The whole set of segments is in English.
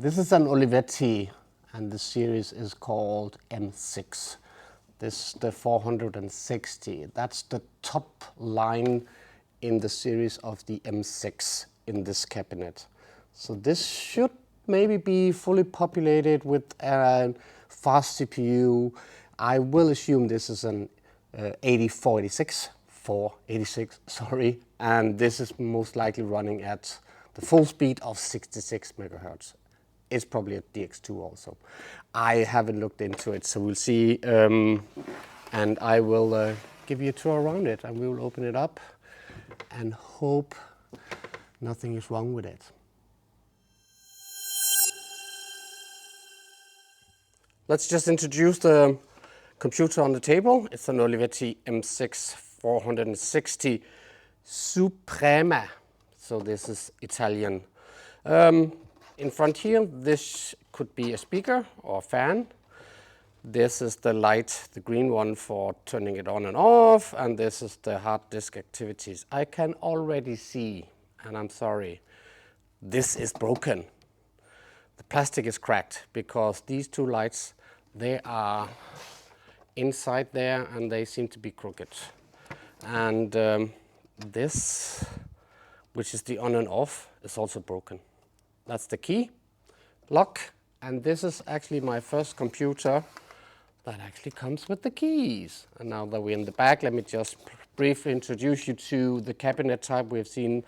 This is an Olivetti, and the series is called M6. This is the 460. That's the top line in the series of the M6 in this cabinet. So this should maybe be fully populated with a fast CPU. I will assume this is an 486, sorry, and this is most likely running at the full speed of 66 megahertz. It's probably a DX2 also. I haven't looked into it, so we'll see. And I will give you a tour around it, and we will open it up and hope nothing is wrong with it. Let's just introduce the computer on the table. It's an Olivetti M6 460 Suprema. So this is Italian. In front here, this could be a speaker or a fan. This is the light, the green one for turning it on and off, and this is the hard disk activities. I can already see, and I'm sorry, this is broken. The plastic is cracked because these two lights, they are inside there and they seem to be crooked. And this, which is the on and off, is also broken. That's the key, lock, and this is actually my first computer that actually comes with the keys. And now that we're in the back, let me just briefly introduce you to the cabinet type we've seen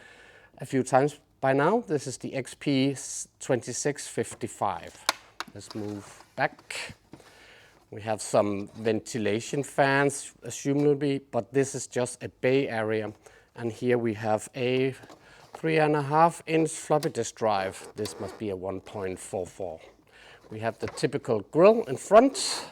a few times by now. This is the XP2655. Let's move back. We have some ventilation fans, assumably, but this is just a bay area. And here we have a 3.5-inch floppy disk drive. This must be a 1.44. We have the typical grill in front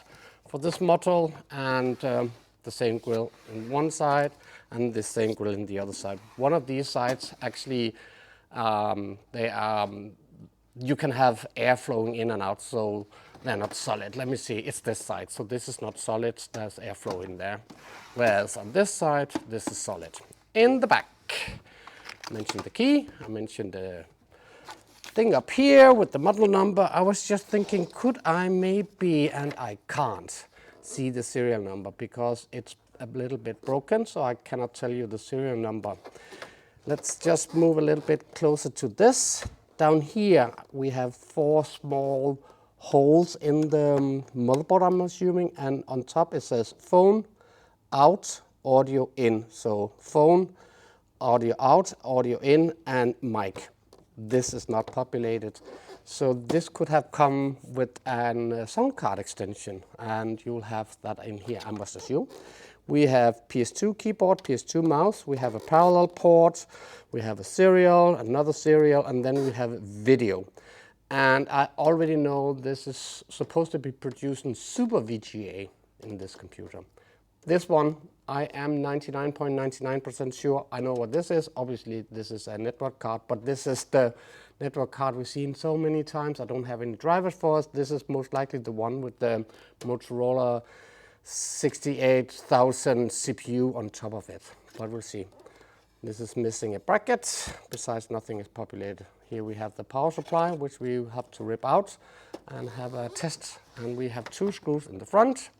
for this model, and the same grill in one side and the same grill in the other side. One of these sides actually, you can have air flowing in and out, so they're not solid. Let me see, it's this side. So this is not solid, there's airflow in there. Whereas on this side, this is solid. In the back, I mentioned the key, I mentioned the thing up here with the model number. I was just thinking, could I maybe, and I can't see the serial number because it's a little bit broken, so I cannot tell you the serial number. Let's just move a little bit closer to this. Down here, we have 4 small holes in the motherboard, I'm assuming, and on top it says phone, out, audio in. So phone, audio out, audio in, and mic. This is not populated. So this could have come with a sound card extension, and you'll have that in here, I must assume. We have PS2 keyboard, PS2 mouse, we have a parallel port, we have a serial, another serial, and then we have video. And I already know this is supposed to be producing Super VGA in this computer. This one, I am 99.99% sure I know what this is. Obviously, this is a network card, but this is the network card we've seen so many times. I don't have any drivers for us. This is most likely the one with the Motorola 68,000 CPU on top of it, but we'll see. This is missing a bracket. Besides, nothing is populated. Here we have the power supply, which we have to rip out and have a test. And we have 2 screws in the front.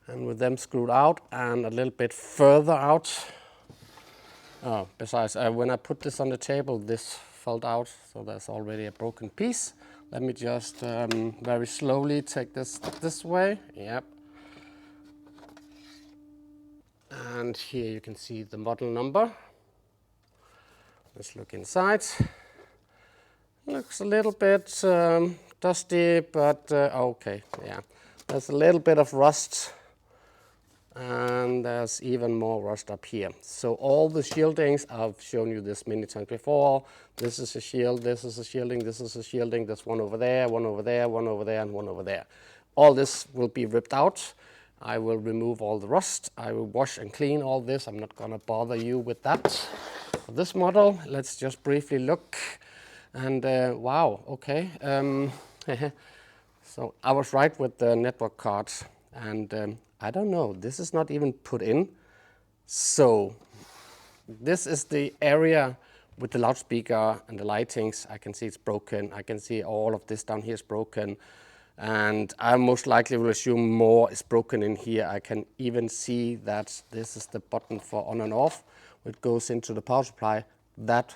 And with them screwed out and a little bit further out. Oh, besides, when I put this on the table, this fell out, so there's already a broken piece. Let me just very slowly take this way. Yep. And here you can see the model number. Let's look inside. Looks a little bit dusty, but okay, yeah. There's a little bit of rust, and there's even more rust up here. So all the shieldings, I've shown you this many times before. This is a shield, this is a shielding, this is a shielding. There's one over there, one over there, one over there, and one over there. All this will be ripped out. I will remove all the rust. I will wash and clean all this. I'm not gonna bother you with that. For this model, let's just briefly look. And wow, okay. So I was right with the network cards, and I don't know, this is not even put in. So This is the area with the loudspeaker and the lightings. I can see it's broken. I can see all of this down here is broken. And I most likely will assume more is broken in here. I can even see that this is the button for on and off, which goes into the power supply. That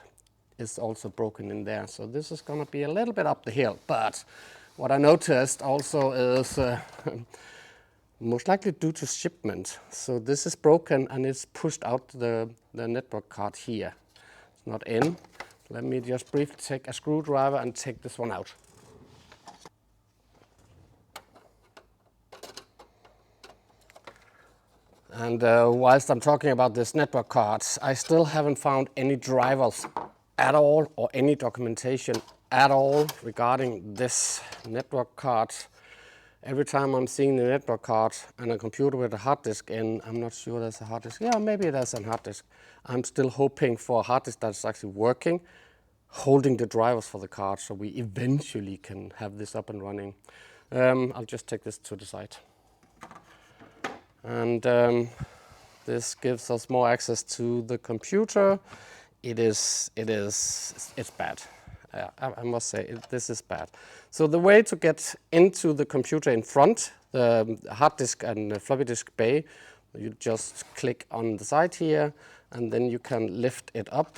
is also broken in there. So this is gonna be a little bit up the hill. But what I noticed also is most likely due to shipment. So this is broken and it's pushed out the network card here. It's not in. Let me just briefly take a screwdriver and take this one out. And whilst I'm talking about this network card, I still haven't found any drivers at all or any documentation at all regarding this network card. Every time I'm seeing the network card and a computer with a hard disk in, I'm not sure there's a hard disk. Yeah, maybe there's a hard disk. I'm still hoping for a hard disk that's actually working, holding the drivers for the card, so we eventually can have this up and running. I'll just take this to the side. And this gives us more access to the computer. It's bad. I must say, this is bad. So the way to get into the computer in front, the hard disk and the floppy disk bay, you just click on the side here, and then you can lift it up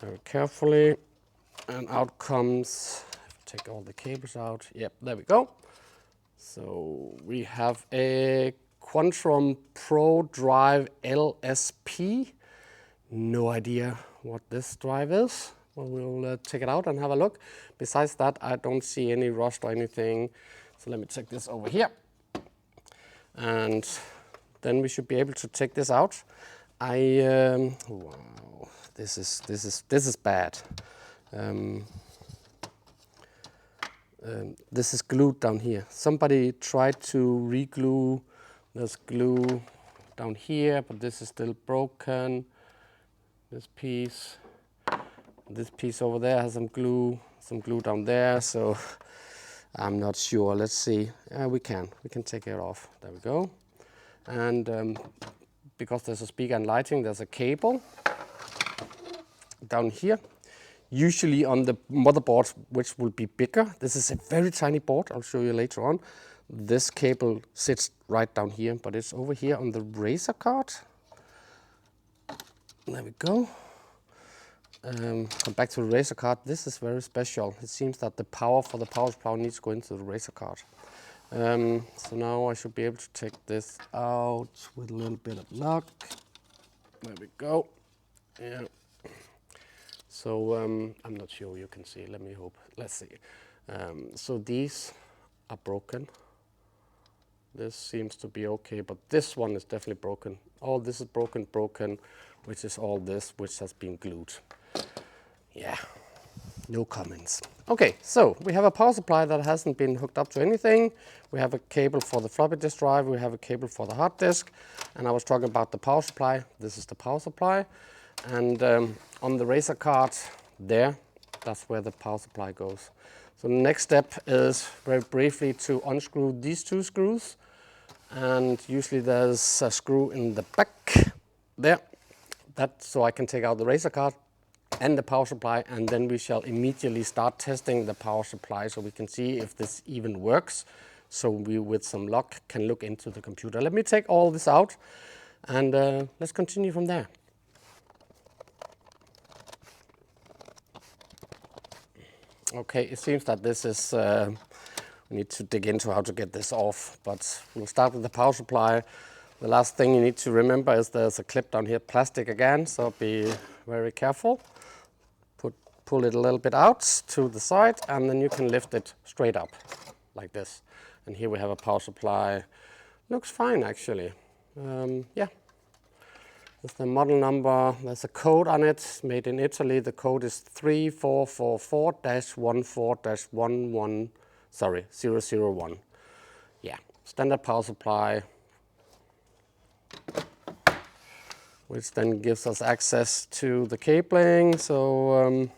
very carefully, and out comes, take all the cables out. Yep, there we go. So we have a Quantrum Pro Drive LSP. No idea what this drive is. Well, we'll take it out and have a look. Besides that, I don't see any rust or anything. So let me take this over here. And then we should be able to take this out. Wow, this is bad. This is glued down here. Somebody tried to re-glue. There's glue down here, but this is still broken. This piece over there has some glue down there. So I'm not sure. Let's see. We can take it off. There we go. And because there's a speaker and lighting, there's a cable down here. Usually on the motherboard, which will be bigger. This is a very tiny board. I'll show you later on. This cable sits right down here, but it's over here on the Razer card. There we go. Come back to the Razer card. This is very special. It seems that the power for the power supply needs to go into the Razer card. So now I should be able to take this out with a little bit of luck. There we go. Yeah. So I'm not sure you can see. Let me hope. Let's see. So these are broken. This seems to be okay, but this one is definitely broken. All this is broken, which is all this, which has been glued. Yeah, no comments. Okay, so we have a power supply that hasn't been hooked up to anything. We have a cable for the floppy disk drive. We have a cable for the hard disk. And I was talking about the power supply. This is the power supply. And on the Razer card there, that's where the power supply goes. So the next step is very briefly to unscrew these two screws. And usually there's a screw in the back there. So I can take out the Razer card and the power supply, and then we shall immediately start testing the power supply so we can see if this even works. So we, with some luck, can look into the computer. Let me take all this out and let's continue from there. Okay, it seems that this is, we need to dig into how to get this off, but we'll start with the power supply. The last thing you need to remember is there's a clip down here, plastic again, so be very careful. Pull it a little bit out to the side, and then you can lift it straight up, like this. And here we have a power supply. Looks fine, actually. Yeah. There's the model number, there's a code on it, made in Italy. The code is 3444-14-001. Yeah, standard power supply, which then gives us access to the cabling. So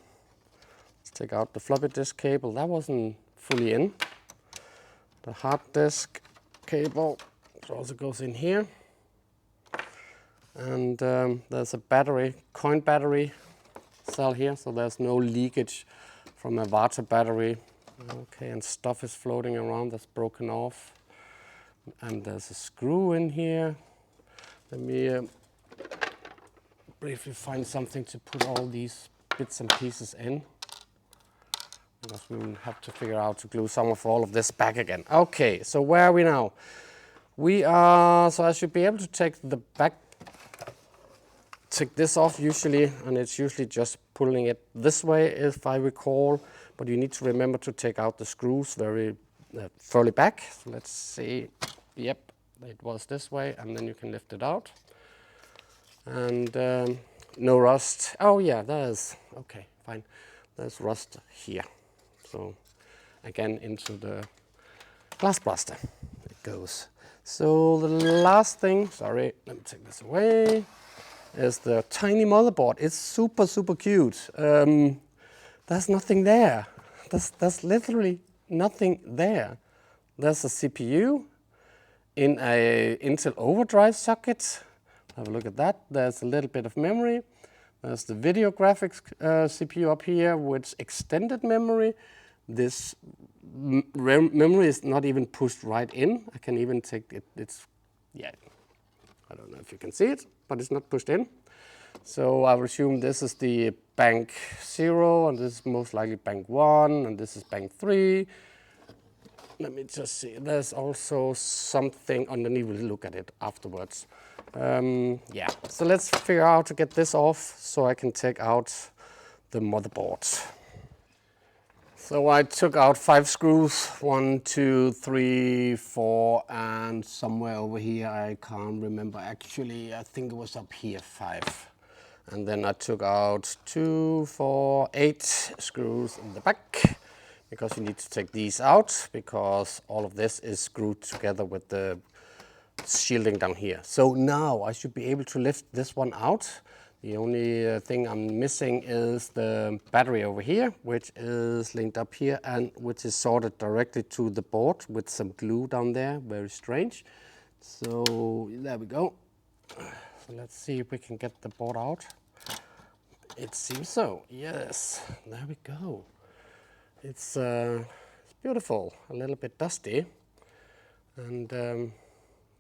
let's take out the floppy disk cable. That wasn't fully in. The hard disk cable also goes in here. And there's a battery, coin battery cell here, so there's no leakage from a water battery. Okay, and stuff is floating around that's broken off. And there's a screw in here. Let me briefly find something to put all these bits and pieces in, because we will have to figure out to glue some of all of this back again. Okay, so where are we now? We are, so I should be able to take this off usually, and it's usually just pulling it this way if I recall, but you need to remember to take out the screws very further back. So let's see, yep, it was this way, and then you can lift it out. And no rust. Oh yeah, there's, okay, fine. There's rust here. So again, into the glass blaster it goes. So the last thing, sorry, let me take this away, is the tiny motherboard. It's super, super cute. There's nothing there. There's literally nothing there. There's a CPU in a Intel overdrive socket. Have a look at that. There's a little bit of memory. There's the video graphics CPU up here with extended memory. This memory is not even pushed right in. I can even take it, it's, yeah, I don't know if you can see it, but it's not pushed in. So I would assume this is the bank 0, and this is most likely bank 1, and this is bank 3. Let me just see, there's also something underneath, we'll look at it afterwards. Yeah, so let's figure out how to get this off so I can take out the motherboard. So I took out 5 screws, 1, 2, 3, 4, and somewhere over here, I can't remember actually, I think it was up here, 5. And then I took out 2, 4, 8 screws in the back, because you need to take these out, because all of this is screwed together with the shielding down here. So now I should be able to lift this one out. The only thing I'm missing is the battery over here, which is linked up here and which is soldered directly to the board with some glue down there. Very strange. So there we go. So let's see if we can get the board out. It seems so. Yes, there we go. It's beautiful, a little bit dusty. And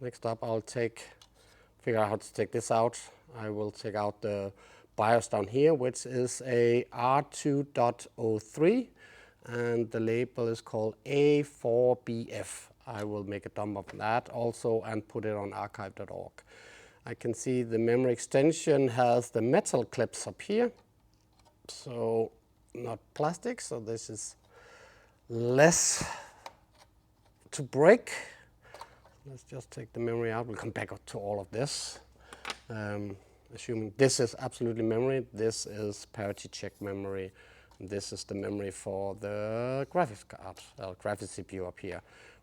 next up I'll figure out how to take this out. I will take out the BIOS down here, which is a R2.03, and the label is called A4BF. I will make a dump of that also and put it on archive.org. I can see the memory extension has the metal clips up here, so not plastic, so this is less to break. Let's just take the memory out. We'll come back to all of this. Assuming this is absolutely memory, this is parity check memory, and this is the memory for the graphics card, graphics CPU up here.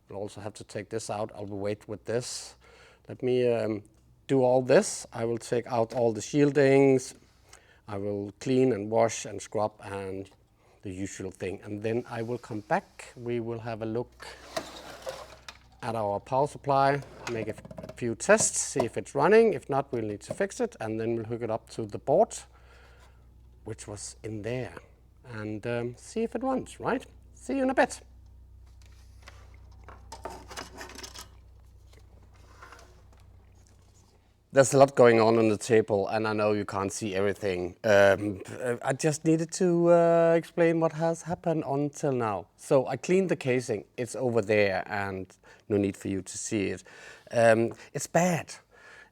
We'll also have to take this out. I'll wait with this. Let me do all this. I will take out all the shieldings. I will clean and wash and scrub and the usual thing. And then I will come back. We will have a look at our power supply, make a few tests, see if it's running. If not, we'll need to fix it, and then we'll hook it up to the board, which was in there, and see if it runs, right? See you in a bit. There's a lot going on the table, and I know you can't see everything. I just needed to explain what has happened until now. So I cleaned the casing. It's over there, and no need for you to see it. It's bad.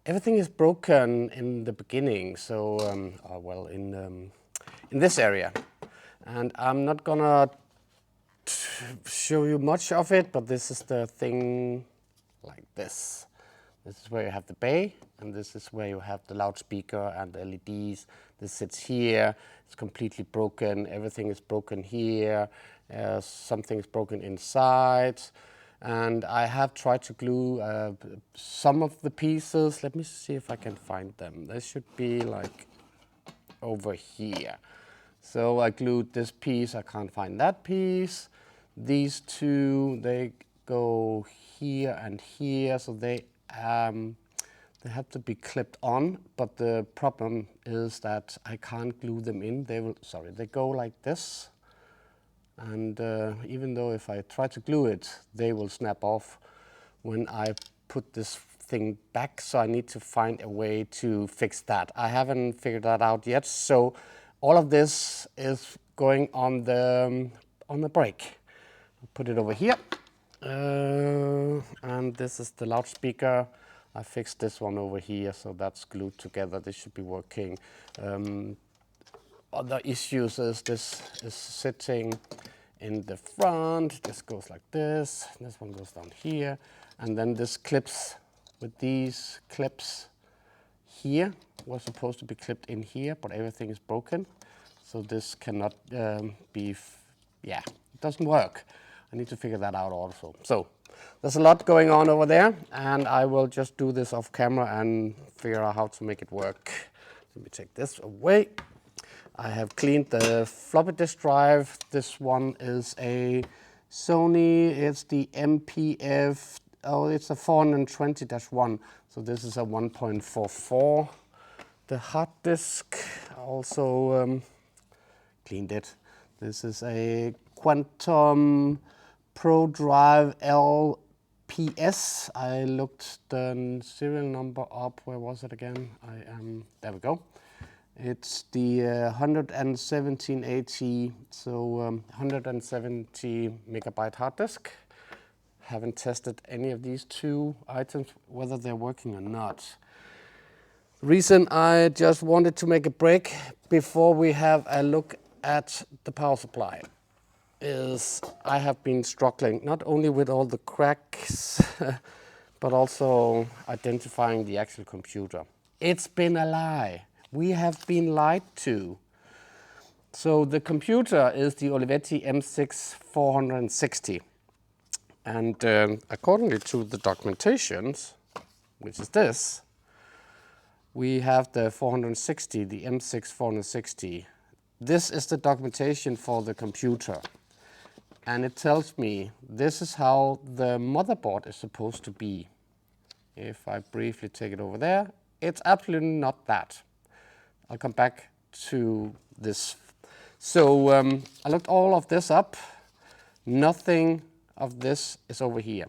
Everything is broken in the beginning. So, well, in this area, and I'm not gonna show you much of it, but this is the thing like this. This is where you have the bay, and this is where you have the loudspeaker and the LEDs. This sits here. It's completely broken. Everything is broken here. Something is broken inside. And I have tried to glue some of the pieces. Let me see if I can find them. They should be like over here. So I glued this piece. I can't find that piece. These two, they go here and here. So They have to be clipped on, but the problem is that I can't glue them in. They go like this. And even though if I try to glue it, they will snap off when I put this thing back. So I need to find a way to fix that. I haven't figured that out yet. So all of this is going on the brake. I'll put it over here. And this is the loudspeaker. I fixed this one over here, so that's glued together. This should be working. Other issues is this is sitting in the front. This goes like this. This one goes down here. And then this clips with these clips here. Was supposed to be clipped in here, but everything is broken. So this cannot it doesn't work. I need to figure that out also. So there's a lot going on over there, and I will just do this off camera and figure out how to make it work. Let me take this away. I have cleaned the floppy disk drive. This one is a Sony, it's the MPF, it's a 420-1. So this is a 1.44. The hard disk, also cleaned it. This is a Quantum Pro Drive LPS. I looked the serial number up. Where was it again? There we go. It's the 117 AT, so 170 megabyte hard disk. Haven't tested any of these two items, whether they're working or not. Reason I just wanted to make a break before we have a look at the power supply is I have been struggling not only with all the cracks, but also identifying the actual computer. It's been a lie. We have been lied to. So the computer is the Olivetti M6 460. And according to the documentations, which is this, we have the 460, the M6 460. This is the documentation for the computer. And it tells me this is how the motherboard is supposed to be. If I briefly take it over there, it's absolutely not that. I'll come back to this. So I looked all of this up. Nothing of this is over here.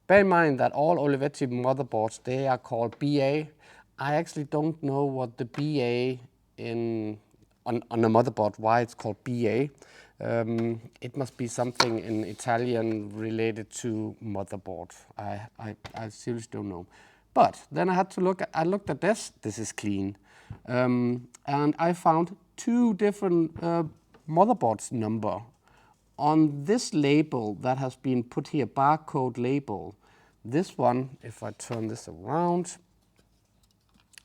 Bear in mind that all Olivetti motherboards, they are called BA. I actually don't know what the BA on a motherboard, why it's called BA. It must be something in Italian related to motherboard. I seriously don't know. But then I had to look. I looked at this. This is clean, and I found two different motherboards number on this label that has been put here, barcode label. This one, if I turn this around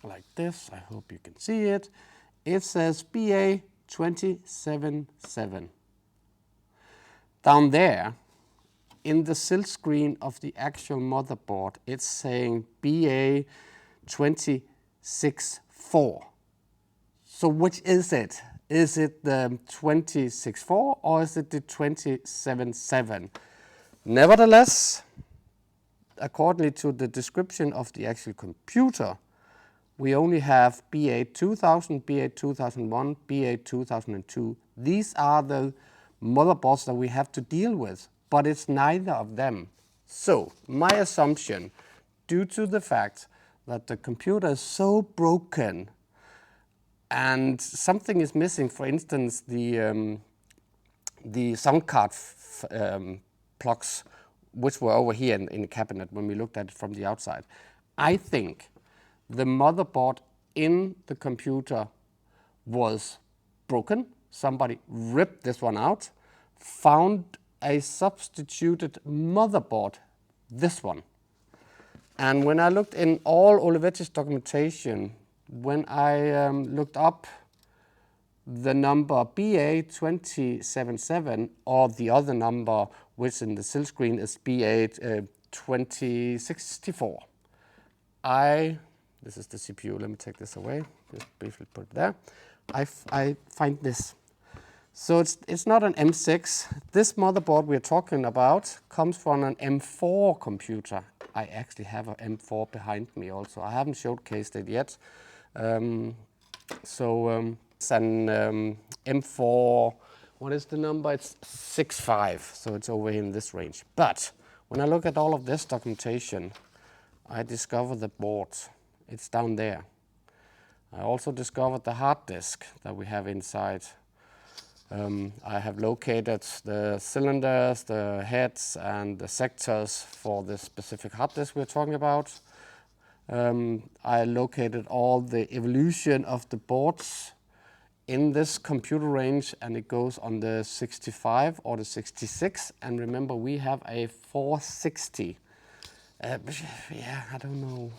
like this, I hope you can see it. It says BA 277. Down there, in the silk screen of the actual motherboard, it's saying BA 264. So which is it? Is it the 264 or is it the 277? Nevertheless, according to the description of the actual computer, we only have BA 2000, BA 2001, BA 2002. These are the motherboards that we have to deal with, but it's neither of them. So my assumption, due to the fact that the computer is so broken and something is missing, for instance, the sound card plugs, which were over here in the cabinet when we looked at it from the outside. I think the motherboard in the computer was broken. Somebody ripped this one out, found a substituted motherboard, this one. And when I looked in all Olivetti's documentation, when I looked up the number BA 277 or the other number which in the silk screen is BA 2064, this is the CPU, let me take this away, just briefly put it there. I find this. So it's not an M6. This motherboard we're talking about comes from an M4 computer. I actually have an M4 behind me also. I haven't showcased it yet. It's an M4, what is the number? It's 6.5, so it's over in this range. But when I look at all of this documentation, I discovered the board. It's down there. I also discovered the hard disk that we have inside. I have located the cylinders, the heads, and the sectors for the specific hard disk we're talking about. I located all the evolution of the boards in this computer range, and it goes on the 65 or the 66. And remember, we have a 460. Yeah, I don't know.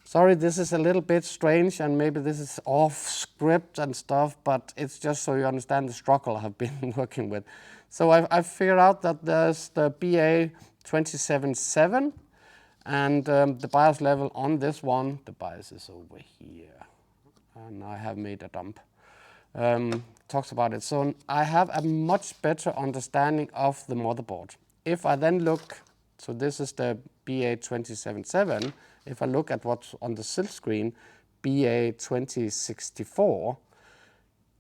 Sorry, this is a little bit strange, and maybe this is off script and stuff, but it's just so you understand the struggle I've been working with. So I've figured out that there's the BA277, and the BIOS level on this one, the BIOS is over here, and I have made a dump. Talks about it. So I have a much better understanding of the motherboard. If I then look, so this is the BA277. If I look at what's on the silk screen, BA2064,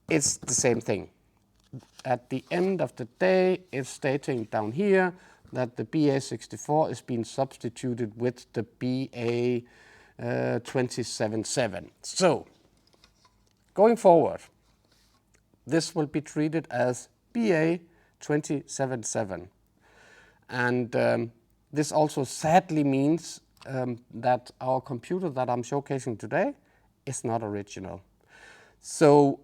it's the same thing. At the end of the day, it's stating down here that the BA64 is being substituted with the BA277. So, going forward, this will be treated as BA277. And this also sadly means that our computer that I'm showcasing today is not original. So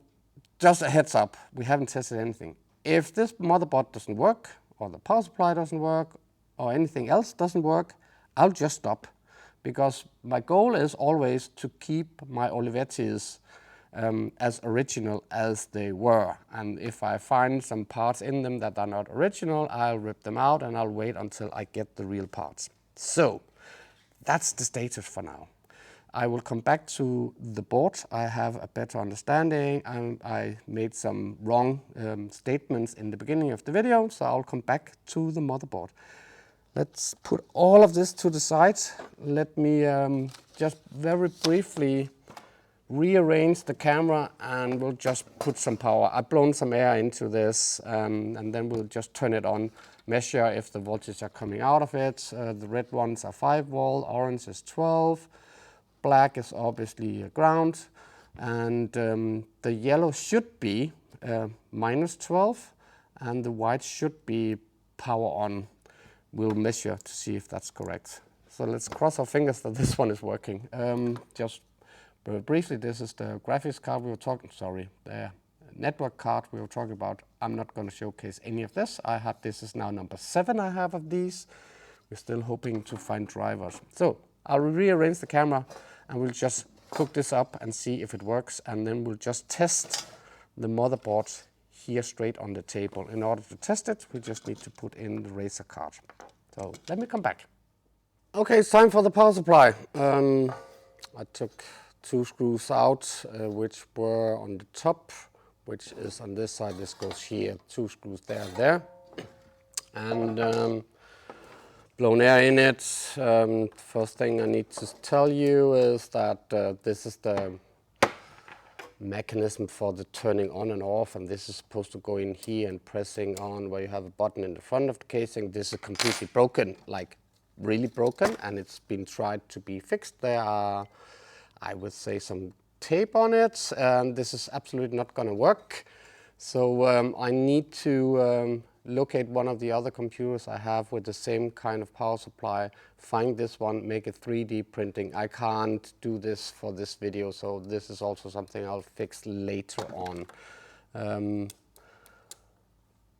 just a heads up, we haven't tested anything. If this motherboard doesn't work, or the power supply doesn't work, or anything else doesn't work, I'll just stop. Because my goal is always to keep my Olivettis as original as they were. And if I find some parts in them that are not original, I'll rip them out and I'll wait until I get the real parts. So that's the status for now. I will come back to the board. I have a better understanding, and I made some wrong statements in the beginning of the video, so I'll come back to the motherboard. Let's put all of this to the side. Let me just very briefly rearrange the camera, and we'll just put some power. I've blown some air into this, and then we'll just turn it on, measure if the voltages are coming out of it. The red ones are 5 volt, orange is 12, black is obviously ground, and the yellow should be minus 12, and the white should be power on. We'll measure to see if that's correct. So let's cross our fingers that this one is working. Just very briefly, this is the graphics card we were talking, the network card we were talking about. I'm not going to showcase any of this. This is now number 7 I have of these. We're still hoping to find drivers. So I'll rearrange the camera and we'll just cook this up and see if it works, and then we'll just test the motherboard here straight on the table. In order to test it, we just need to put in the Razer card. So let me come back. Okay, it's time for the power supply. I took 2 screws out, which were on the top, which is on this side. This goes here, 2 screws there and there, and blown air in it. First thing I need to tell you is that this is the mechanism for the turning on and off, and this is supposed to go in here and pressing on where you have a button in the front of the casing. This is completely broken, like really broken, and it's been tried to be fixed. There are, I would say, some tape on it, and this is absolutely not going to work. So I need to locate one of the other computers I have with the same kind of power supply, find this one, make it 3D printing. I can't do this for this video, so this is also something I'll fix later on.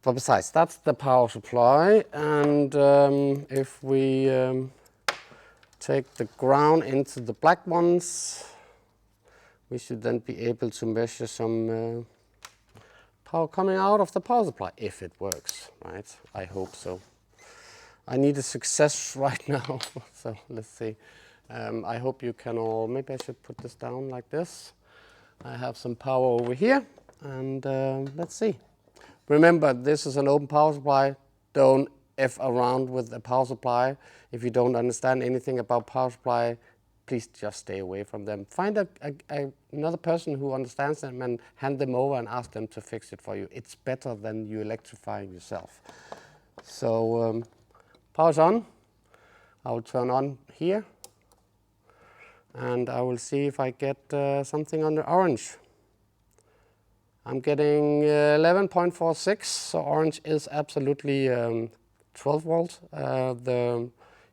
But besides, that's the power supply, and if we take the ground into the black ones, we should then be able to measure some power coming out of the power supply, if it works, right? I hope so. I need a success right now, so let's see. I hope you can all, maybe I should put this down like this. I have some power over here, and let's see. Remember, this is an open power supply. Don't F around with the power supply. If you don't understand anything about power supply, please just stay away from them. Find another person who understands them and hand them over and ask them to fix it for you. It's better than you electrifying yourself. So power's on. I will turn on here. And I will see if I get something on the orange. I'm getting 11.46, so orange is absolutely 12 volts. The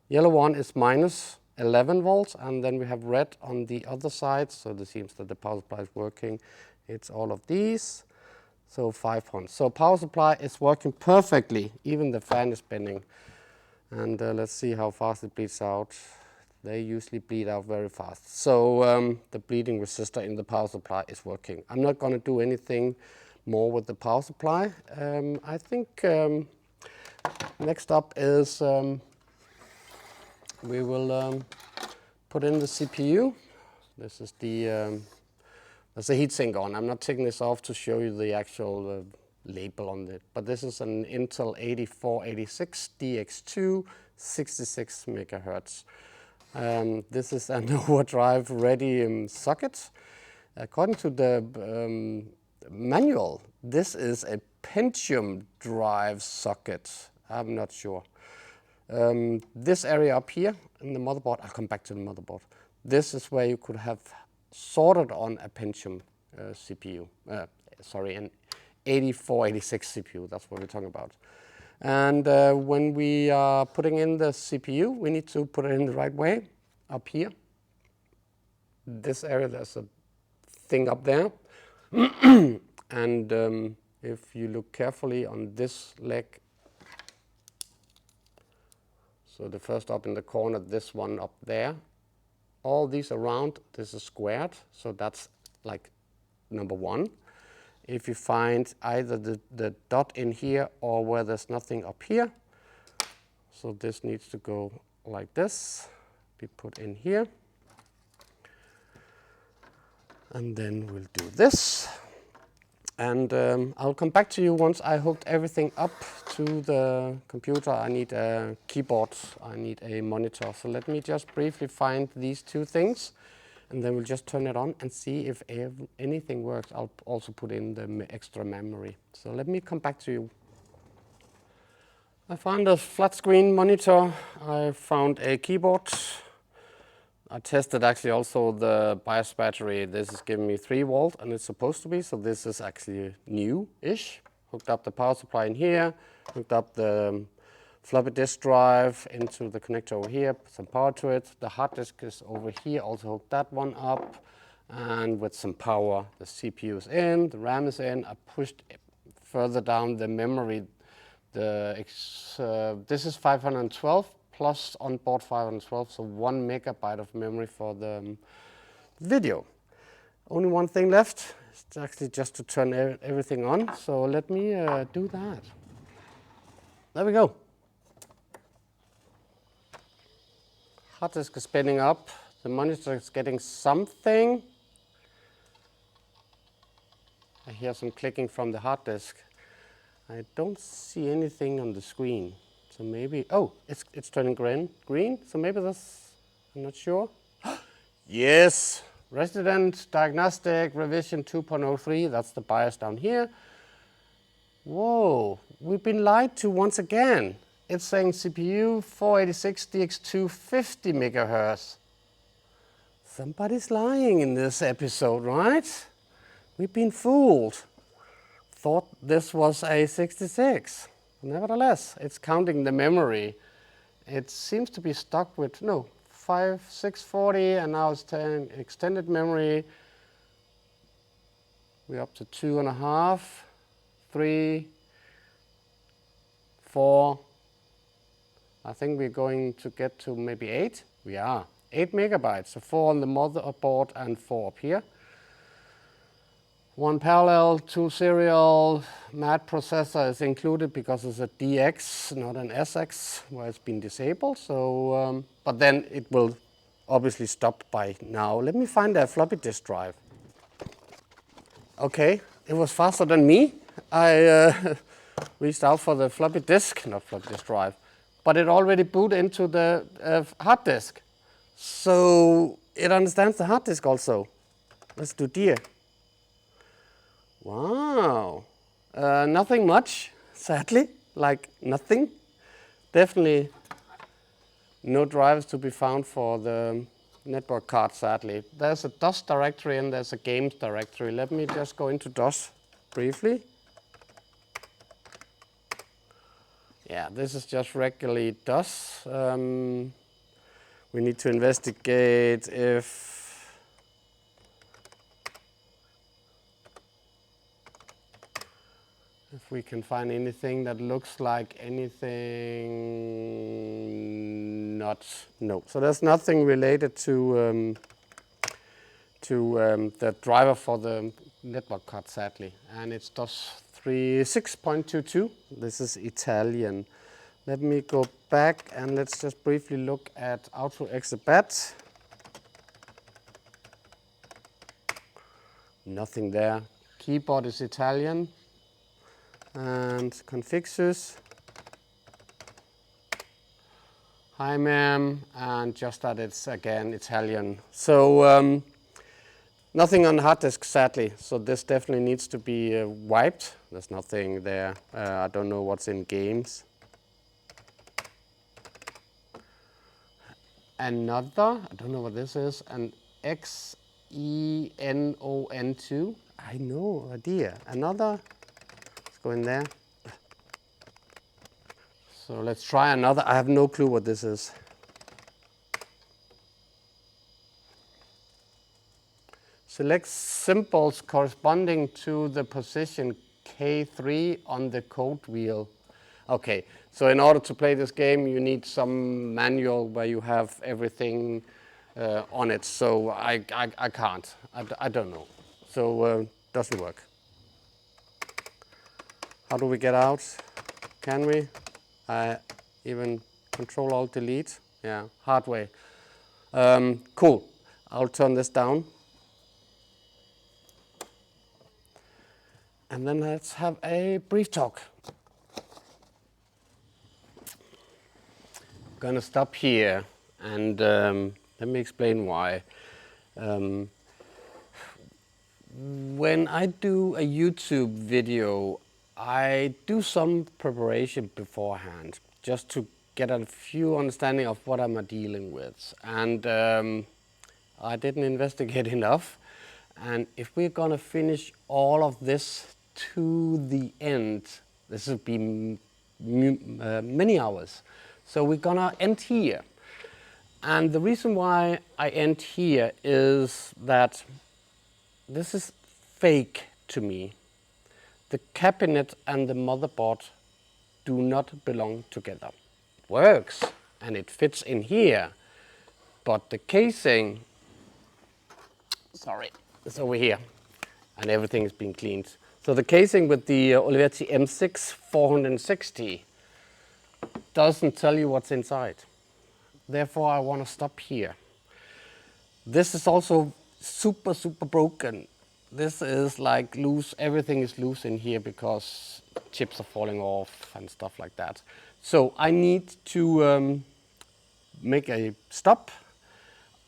yellow one is minus 11 volts, and then we have red on the other side, so this seems that the power supply is working. It's all of these, so 5 points. So power supply is working perfectly, even the fan is spinning. And let's see how fast it bleeds out. They usually bleed out very fast. So the bleeding resistor in the power supply is working. I'm not going to do anything more with the power supply. I think next up is we will put in the CPU. This is the there's a heatsink on. I'm not taking this off to show you the actual label on it, but this is an Intel 8486 DX2 66 megahertz. This is an overdrive ready socket. According to the manual, this is a Pentium drive socket. I'm not sure. This area up here in the motherboard, I'll come back to the motherboard. This is where you could have soldered on a Pentium CPU. Sorry, an 8486 CPU, that's what we're talking about. And when we are putting in the CPU, we need to put it in the right way. Up here, this area, there's a thing up there. And if you look carefully on this leg, so the first up in the corner, this one up there, all these around, this is squared, so that's like number 1. If you find either the dot in here or where there's nothing up here, so this needs to go like this, be put in here. And then we'll do this. And I'll come back to you once I hooked everything up to the computer. I need a keyboard, I need a monitor. So let me just briefly find these two things, and then we'll just turn it on and see if anything works. I'll also put in the extra memory. So let me come back to you. I found a flat screen monitor. I found a keyboard. I tested actually also the BIOS battery. This is giving me 3 volt and it's supposed to be, so this is actually new-ish. Hooked up the power supply in here, hooked up the floppy disk drive into the connector over here, put some power to it. The hard disk is over here, also hooked that one up. And with some power, the CPU is in, the RAM is in. I pushed further down the memory. This is 512 plus onboard 512, so 1 megabyte of memory for the video. Only one thing left. It's actually just to turn everything on. So let me do that. There we go. Hard disk is spinning up. The monitor is getting something. I hear some clicking from the hard disk. I don't see anything on the screen. So maybe, oh, it's turning green. So maybe that's, I'm not sure. Yes, Resident Diagnostic Revision 2.03, that's the BIOS down here. Whoa, we've been lied to once again. It's saying CPU 486 DX2 50 megahertz. Somebody's lying in this episode, right? We've been fooled. Thought this was a 66. Nevertheless, it's counting the memory. It seems to be stuck with, no, 640, and now it's telling extended memory. We're up to 2.5, 3, 4. I think we're going to get to maybe 8. We are. 8 megabytes, so 4 on the motherboard and 4 up here. 1 parallel, 2 serial. MAT processor is included because it's a DX, not an SX, where it's been disabled. So, but then it will obviously stop by now. Let me find a floppy disk drive. Okay, it was faster than me. I reached out for the floppy disk, not floppy disk drive, but it already booted into the hard disk. So it understands the hard disk also. Let's do dear. Wow. Nothing much, sadly, like nothing. Definitely no drivers to be found for the network card, sadly. There's a DOS directory and there's a games directory. Let me just go into DOS briefly. Yeah, this is just regularly DOS. We need to investigate if we can find anything that looks like anything. No. So there's nothing related to the driver for the network card, sadly, and it's DOS 3.6.22. This is Italian. Let me go back and let's just briefly look at AutoExebat. Nothing there. Keyboard is Italian. And config.sys. Hi ma'am, and just that it's again Italian. So nothing on hard disk, sadly. So this definitely needs to be wiped. There's nothing there. I don't know what's in games. Another, I don't know what this is, an XENON2. I know idea. Another, let's go in there. So let's try another. I have no clue what this is. Select symbols corresponding to the position K3 on the code wheel. Okay, so in order to play this game, you need some manual where you have everything on it. So I can't. I don't know. So doesn't work. How do we get out? Can we? Even Control-Alt-Delete. Yeah, hard way. Cool. I'll turn this down. And then let's have a brief talk. I'm gonna stop here and let me explain why. When I do a YouTube video, I do some preparation beforehand just to get a few understanding of what I'm dealing with. And I didn't investigate enough. And if we're gonna finish all of this to the end, this will be many hours. So we're gonna end here. And the reason why I end here is that this is fake to me. The cabinet and the motherboard do not belong together. It works and it fits in here, but the casing, sorry, it's over here and everything is being cleaned. So the casing with the Olivetti M6 460 doesn't tell you what's inside. Therefore, I want to stop here. This is also super broken. This is like loose, everything is loose in here because chips are falling off and stuff like that. So I need to make a stop.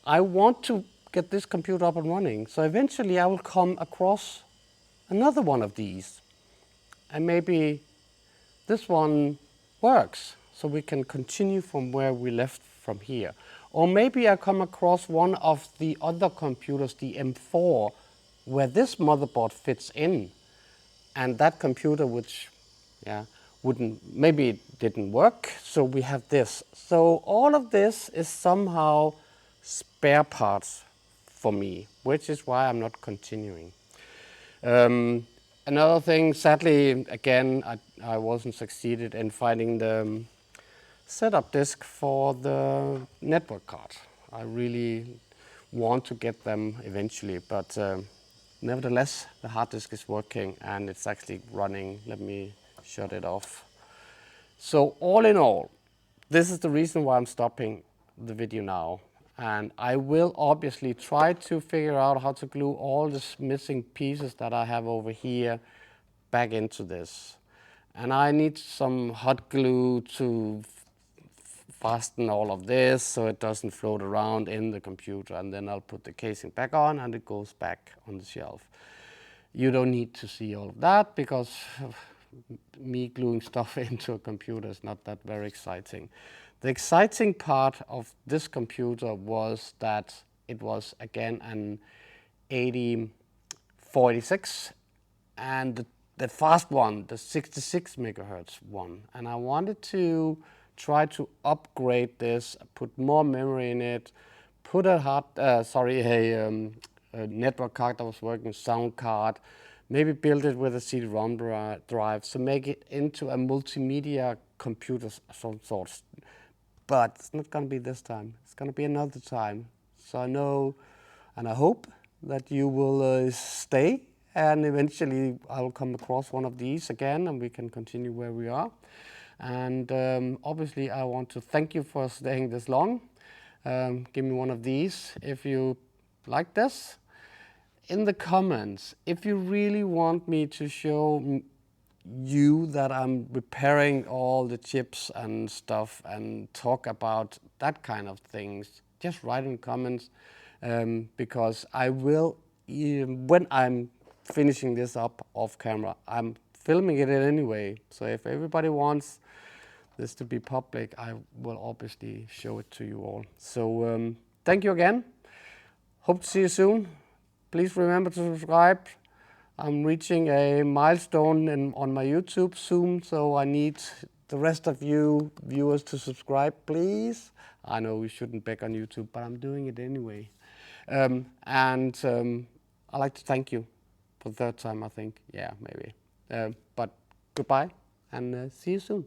I want to get this computer up and running. So eventually I will come across another one of these. And maybe this one works. So we can continue from where we left from here. Or maybe I come across one of the other computers, the M4, where this motherboard fits in. And that computer, which maybe it didn't work, so we have this. So all of this is somehow spare parts for me, which is why I'm not continuing. Another thing, sadly, again, I wasn't succeeded in finding the setup disk for the network card. I really want to get them eventually, but nevertheless, the hard disk is working and it's actually running. Let me shut it off. So all in all, this is the reason why I'm stopping the video now. And I will obviously try to figure out how to glue all these missing pieces that I have over here back into this. And I need some hot glue to fasten all of this so it doesn't float around in the computer, and then I'll put the casing back on and it goes back on the shelf. You don't need to see all of that because me gluing stuff into a computer is not that very exciting. The exciting part of this computer was that it was again an 8046 and the fast one, the 66 megahertz one. And I wanted to try to upgrade this, put more memory in it, put a network card that was working, sound card, maybe build it with a CD-ROM drive, so make it into a multimedia computer of some sort. But it's not going to be this time. It's going to be another time. So I know and I hope that you will stay, and eventually I'll come across one of these again and we can continue where we are. And obviously I want to thank you for staying this long. Give me one of these if you like this. In the comments, if you really want me to show you that I'm repairing all the chips and stuff and talk about that kind of things, just write in comments, because I will, when I'm finishing this up off camera, I'm filming it anyway. So if everybody wants this to be public, I will obviously show it to you all. So thank you again. Hope to see you soon. Please remember to subscribe. I'm reaching a milestone on my YouTube soon, so I need the rest of you viewers to subscribe, please. I know we shouldn't beg on YouTube, but I'm doing it anyway. I'd like to thank you for the third time, I think. Yeah, maybe. But goodbye, and see you soon.